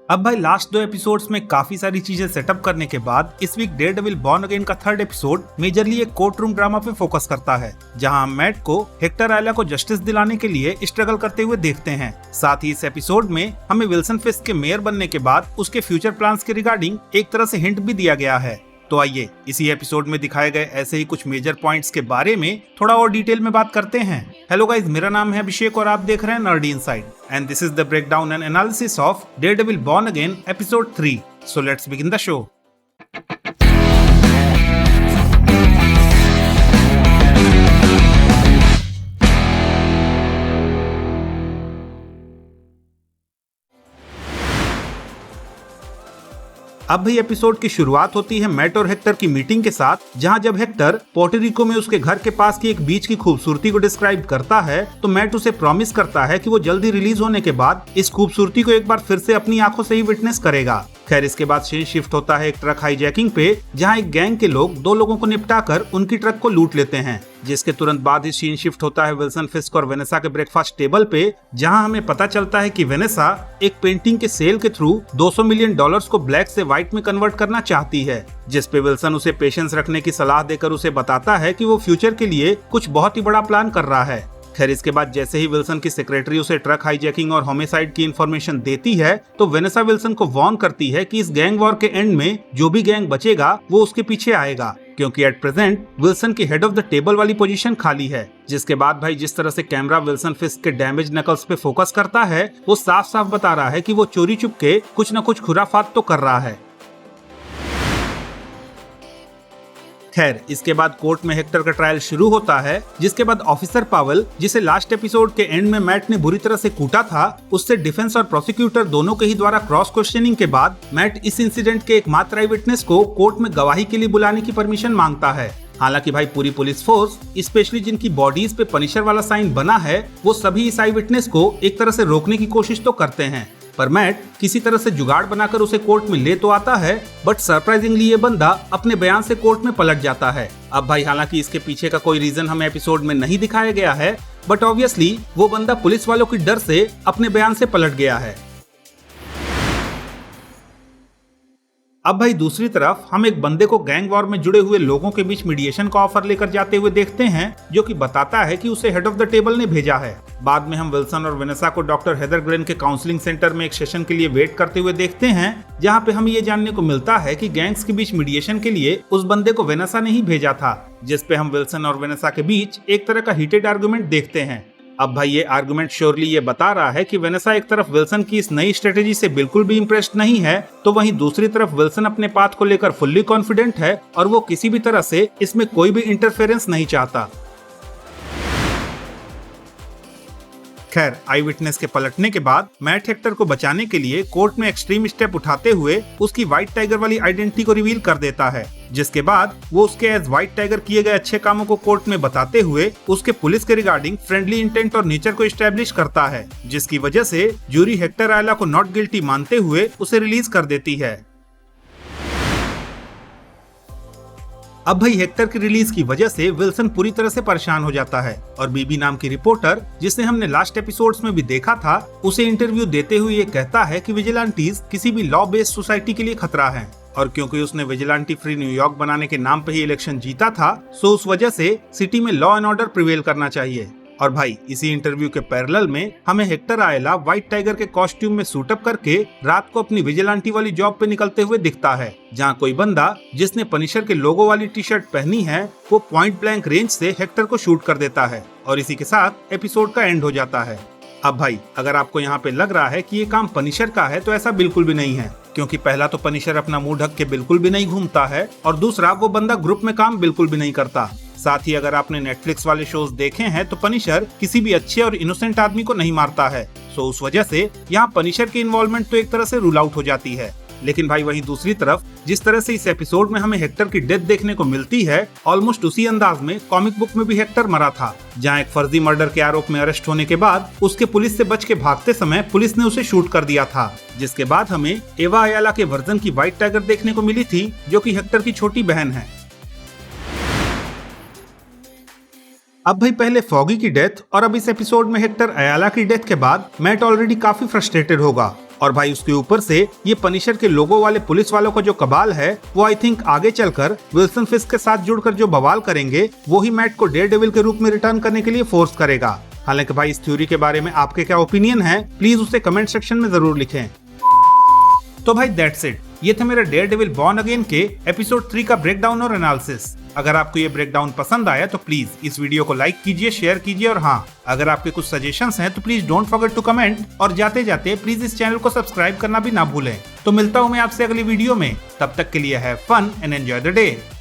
अब भाई last 2 episodes में काफी सारी चीजें सेटअप करने के बाद इस वीक डेयरडेविल बॉर्न अगेन का 3rd एपिसोड मेजरली एक कोर्ट रूम ड्रामा पे फोकस करता है, जहां हम मैट को हेक्टर आयला को जस्टिस दिलाने के लिए स्ट्रगल करते हुए देखते हैं। साथ ही इस एपिसोड में हमें विल्सन फिस्क के मेयर बनने के बाद उसके फ्यूचर प्लान्स के रिगार्डिंग एक तरह से हिंट भी दिया गया है। तो आइए इसी एपिसोड में दिखाए गए ऐसे ही कुछ मेजर पॉइंट्स के बारे में थोड़ा और डिटेल में बात करते हैं। हेलो गाइस, मेरा नाम है अभिषेक और आप देख रहे हैं nerdy inside and this is the breakdown and analysis of Daredevil born again episode 3। So let's begin the show. अब भी एपिसोड की शुरुआत होती है मैट और हेक्टर की मीटिंग के साथ, जहां जब हेक्टर पोर्टोरिको में उसके घर के पास की एक बीच की खूबसूरती को डिस्क्राइब करता है तो मैट उसे प्रॉमिस करता है कि वो जल्दी रिलीज होने के बाद इस खूबसूरती को एक बार फिर से अपनी आंखों से ही विटनेस करेगा। खैर, इसके बाद सीन शिफ्ट होता है एक ट्रक हाईजैकिंग पे, जहां एक गैंग के लोग 2 लोगों को निपटाकर उनकी ट्रक को लूट लेते हैं। जिसके तुरंत बाद ही सीन शिफ्ट होता है विल्सन फिस्क और वेनेसा के ब्रेकफास्ट टेबल पे, जहां हमें पता चलता है कि वेनेसा एक पेंटिंग के सेल के थ्रू $200 मिलियन को ब्लैक से व्हाइट में कन्वर्ट करना चाहती है। जिस पे विल्सन उसे पेशेंस रखने की सलाह देकर उसे बताता है कि वो फ्यूचर के लिए कुछ बहुत ही बड़ा प्लान कर रहा है। खैर, इसके बाद जैसे ही विल्सन की सेक्रेटरी उसे ट्रक हाईजैकिंग और होमिसाइड की इंफॉर्मेशन देती है तो वेनेसा विल्सन को वार्न करती है कि इस गैंग वॉर के एंड में जो भी गैंग बचेगा वो उसके पीछे आएगा, क्योंकि एट प्रेजेंट विल्सन की हेड ऑफ द टेबल वाली पोजीशन खाली है। जिसके बाद भाई जिस तरह से कैमरा विल्सन फिस्क के डैमेज नकल्स पे फोकस करता है वो साफ साफ बता रहा है कि वो चोरी चुपके कुछ न कुछ खुराफात तो कर रहा है। खैर, इसके बाद कोर्ट में हेक्टर का ट्रायल शुरू होता है, जिसके बाद ऑफिसर पावेल, जिसे लास्ट एपिसोड के एंड में मैट ने बुरी तरह से कूटा था, उससे डिफेंस और प्रोसिक्यूटर दोनों के ही द्वारा क्रॉस क्वेश्चनिंग के बाद मैट इस इंसिडेंट के एकमात्र आई विटनेस को कोर्ट में गवाही के लिए बुलाने की परमिशन मांगता है। हालांकि भाई पूरी पुलिस फोर्स, स्पेशली जिनकी बॉडीज पे पनिशर वाला साइन बना है, वो सभी इस आई विटनेस को एक तरह से रोकने की कोशिश तो करते हैं, पर मैट किसी तरह से जुगाड़ बनाकर उसे कोर्ट में ले तो आता है, बट सरप्राइजिंगली ये बंदा अपने बयान से कोर्ट में पलट जाता है। अब भाई हालांकि इसके पीछे का कोई रीजन हमें एपिसोड में नहीं दिखाया गया है, बट ऑब्वियसली वो बंदा पुलिस वालों की डर से अपने बयान से पलट गया है। अब भाई दूसरी तरफ हम एक बंदे को गैंग वॉर में जुड़े हुए लोगों के बीच मीडिएशन का ऑफर लेकर जाते हुए देखते हैं, जो कि बताता है कि उसे हेड ऑफ द टेबल ने भेजा है। बाद में हम विल्सन और वेनेसा को डॉक्टर हेदर ग्रेन के काउंसलिंग सेंटर में एक सेशन के लिए वेट करते हुए देखते हैं, जहां पे हमें ये जानने को मिलता है कि गैंग्स के बीच मीडिएशन के लिए उस बंदे को वेनेसा ने ही भेजा था। जिसपे हम विल्सन और वेनेसा के बीच एक तरह का हीटेड आर्गुमेंट देखते हैं। अब भाई ये आर्गुमेंट श्योरली ये बता रहा है कि वेनेसा एक तरफ विल्सन की इस नई स्ट्रेटेजी से बिल्कुल भी इम्प्रेस्ड नहीं है, तो वहीं दूसरी तरफ विल्सन अपने पाथ को लेकर फुल्ली कॉन्फिडेंट है और वो किसी भी तरह से इसमें कोई भी इंटरफेरेंस नहीं चाहता। खैर, आई विटनेस के पलटने के बाद मैट हेक्टर को बचाने के लिए कोर्ट में एक्सट्रीम स्टेप उठाते हुए उसकी व्हाइट टाइगर वाली आइडेंटिटी को रिवील कर देता है। जिसके बाद वो उसके एज व्हाइट टाइगर किए गए अच्छे कामों को कोर्ट में बताते हुए उसके पुलिस के रिगार्डिंग फ्रेंडली इंटेंट और नेचर को एस्टेब्लिश करता है, जिसकी वजह से जूरी हेक्टर आयला को नॉट गिल्टी मानते हुए उसे रिलीज कर देती है। अब भाई हेक्टर की रिलीज की वजह से विल्सन पूरी तरह से परेशान हो जाता है और बीबी नाम की रिपोर्टर, जिसे हमने लास्ट एपिसोड्स में भी देखा था, उसे इंटरव्यू देते हुए ये कहता है कि विजिलेंटीज किसी भी लॉ बेस्ड सोसाइटी के लिए खतरा है, और क्योंकि उसने विजिलेंटी फ्री न्यूयॉर्क बनाने के नाम पे ही इलेक्शन जीता था, सो उस वजह से सिटी में लॉ एंड ऑर्डर प्रिवेल करना चाहिए। और भाई इसी इंटरव्यू के पैरेलल में हमें हेक्टर आयला व्हाइट टाइगर के कॉस्ट्यूम में सूटअप करके रात को अपनी विजिलेंटी वाली जॉब पे निकलते हुए दिखता है, जहां कोई बंदा जिसने पनिशर के लोगो वाली टी शर्ट पहनी है वो पॉइंट ब्लैंक रेंज से हेक्टर को शूट कर देता है और इसी के साथ एपिसोड का एंड हो जाता है। अब भाई अगर आपको यहाँ पे लग रहा है कि ये काम पनिशर का है, तो ऐसा बिल्कुल भी नहीं है, क्योंकि पहला तो पनिशर अपना मुंह ढक के बिल्कुल भी नहीं घूमता है और दूसरा वो बंदा ग्रुप में काम बिल्कुल भी नहीं करता। साथ ही अगर आपने नेटफ्लिक्स वाले शोज देखे हैं तो पनिशर किसी भी अच्छे और इनोसेंट आदमी को नहीं मारता है, सो उस वजह से यहाँ पनिशर की इन्वॉल्वमेंट तो एक तरह से रूल आउट हो जाती है। लेकिन भाई वहीं दूसरी तरफ जिस तरह से इस एपिसोड में हमें हेक्टर की डेथ देखने को मिलती है, ऑलमोस्ट उसी अंदाज में कॉमिक बुक में भी हेक्टर मरा था, जहां एक फर्जी मर्डर के आरोप में अरेस्ट होने के बाद उसके पुलिस से बच के भागते समय पुलिस ने उसे शूट कर दिया था। जिसके बाद हमें एवा अयाला के वर्जन की व्हाइट टाइगर देखने को मिली थी, जो कि हेक्टर की छोटी बहन है। अब भाई पहले फॉगी की डेथ और अब इस एपिसोड में हेक्टर अयाला की डेथ के बाद मैट ऑलरेडी काफी फ्रस्ट्रेटेड होगा और भाई उसके ऊपर से ये पनिशर के लोगों वाले पुलिस वालों का जो कबाल है वो आई थिंक आगे चलकर विल्सन फिस्क के साथ जुड़कर जो बवाल करेंगे वो ही मैट को डेयरडेविल के रूप में रिटर्न करने के लिए फोर्स करेगा। हालांकि भाई इस थ्योरी के बारे में आपके क्या ओपिनियन है, प्लीज उसे कमेंट सेक्शन में जरूर लिखें। तो भाई दैट्स इट, ये था मेरा डेयरडेविल बॉर्न अगेन के एपिसोड 3 का ब्रेकडाउन और एनालिसिस। अगर आपको ये ब्रेकडाउन पसंद आया तो प्लीज इस वीडियो को लाइक कीजिए, शेयर कीजिए और हाँ, अगर आपके कुछ सजेशंस हैं तो please don't forget to comment और जाते जाते प्लीज इस चैनल को सब्सक्राइब करना भी ना भूलें। तो मिलता हूँ मैं आपसे अगली वीडियो में, तब तक के लिए have fun and enjoy the day.